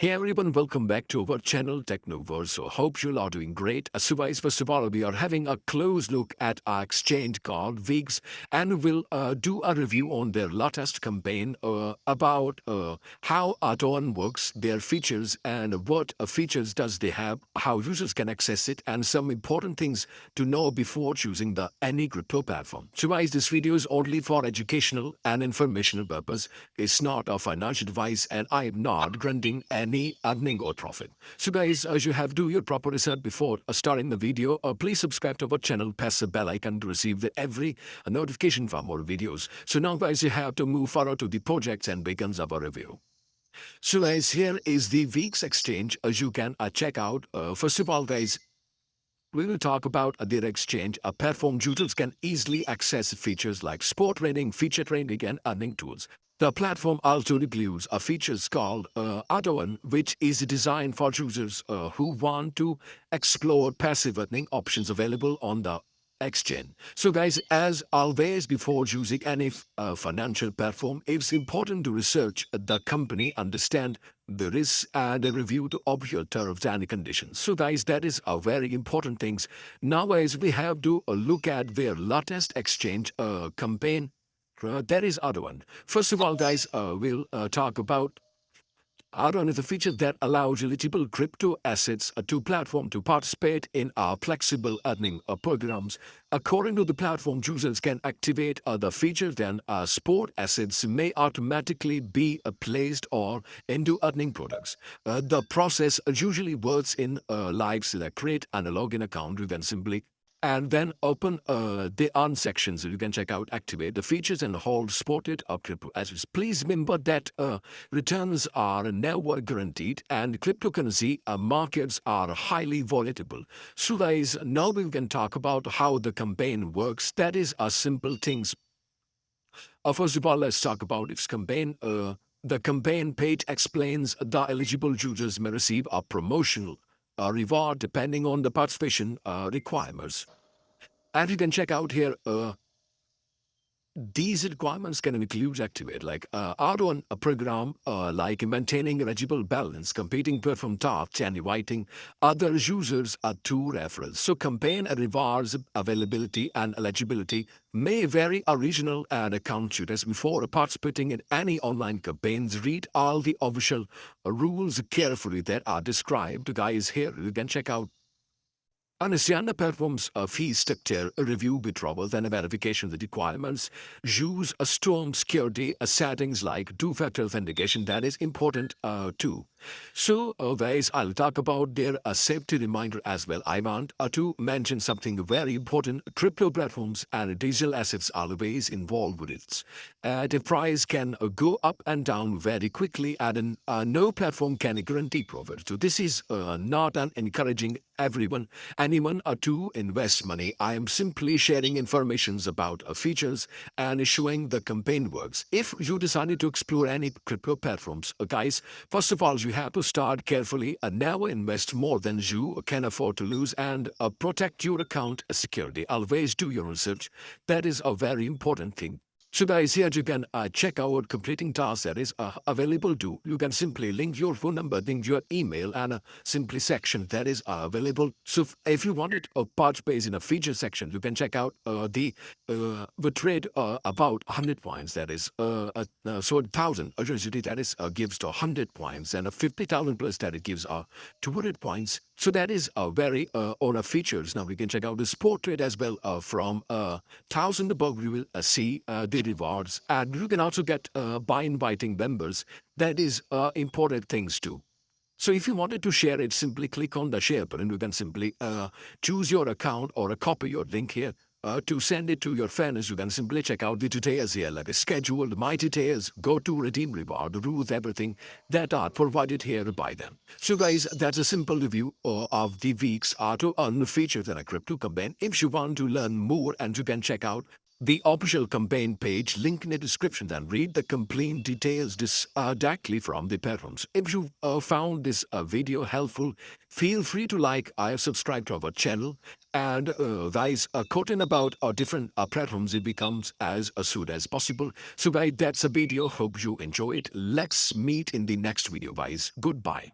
Hey everyone, welcome back to our channel Technoverse. So hope you all are doing great. So guys, first of all, we are having a close look at our exchange called WEEX, and we'll do a review on their latest campaign about how Atoan works, their features, and what features does they have, how users can access it, and some important things to know before choosing any crypto platform. So guys, this video is only for educational and informational purpose. It's not a financial advice, and I am not granting any earning or profit. So guys, as you have do your proper research before starting the video, please subscribe to our channel, press the bell icon to receive every notification for more videos. So now guys, you have to move forward to the projects and begins our review. So guys, here is the WEEX exchange. As you can check out, first of all guys, we will talk about their exchange. A platform users can easily access features like sport trading, feature trading, and earning tools. The platform also includes a features called Atoan, which is designed for users who want to explore passive earning options available on the exchange. So guys, as always, before using any financial platform, it's important to research the company, understand the risks, and review the obvious terms and conditions. So guys, that is a very important things. Now guys, we have to look at their latest exchange campaign. That is other one. First of all guys, we'll talk about Atoan is a feature that allows eligible crypto assets to platform to participate in our flexible earning programs. According to the platform, users can activate the feature, then sport assets may automatically be placed or into earning products. The process usually works in like select create and login account. You can simply and then open the on sections. You can check out activate the features and hold spotted or crypto assets. Please remember that returns are never guaranteed and cryptocurrency markets are highly volatile. So guys, now we can talk about how the campaign works. That is a simple things. First of all, let's talk about its campaign. The campaign page explains the eligible users may receive a promotional reward depending on the participation requirements. And you can check out here, these requirements can include activate like Atoan a program like maintaining eligible balance, competing platform tasks, and inviting other users to referrals. So campaign rewards availability and eligibility may vary original and account shooters before participating in any online campaigns. Read all the official rules carefully that are described. Guys, here you can check out understand the platform's fee structure, review withdrawals and verification requirements. Use a strong security settings like two-factor authentication. That is important too. So guys, I'll talk about their safety reminder as well. I want to mention something very important. Crypto platforms and digital assets are always involved with it. The price can go up and down very quickly, and no platform can guarantee profit. So this is not an encouraging anyone to invest money. I am simply sharing informations about features and showing the campaign works. If you decided to explore any crypto platforms, guys, first of all, you have to start carefully and never invest more than you can afford to lose, and protect your account security. Always do your research. That is a very important thing. So guys, here you can check out completing tasks that is available to. You can simply link your phone number, link your email, and simply section that is available. So if you wanted a participate in a feature section, you can check out the trade about 100 points. That is so 1,000 usually that is gives to 100 points, and a 50,000 plus that it gives 200 points. So that is very on our features. Now we can check out the sport trade as well. From 1,000 above, you will see the rewards, and you can also get by inviting members. That is important things too. So if you wanted to share it, simply click on the share button. You can simply choose your account or copy your link here. To send it to your friends, you can simply check out the details here, like a scheduled my details, go to redeem reward, rules, everything that are provided here by them. So guys, that's a simple review of the WEEX Atoan features in a crypto campaign. If you want to learn more, and you can check out the official campaign page link in the description, then read the complete details directly from the patrons. If you found this video helpful, feel free to like or subscribe to our channel, and guys, quoting about different patrons, it becomes as soon as possible. So guys, that's a video. Hope you enjoy it. Let's meet in the next video, guys. Goodbye.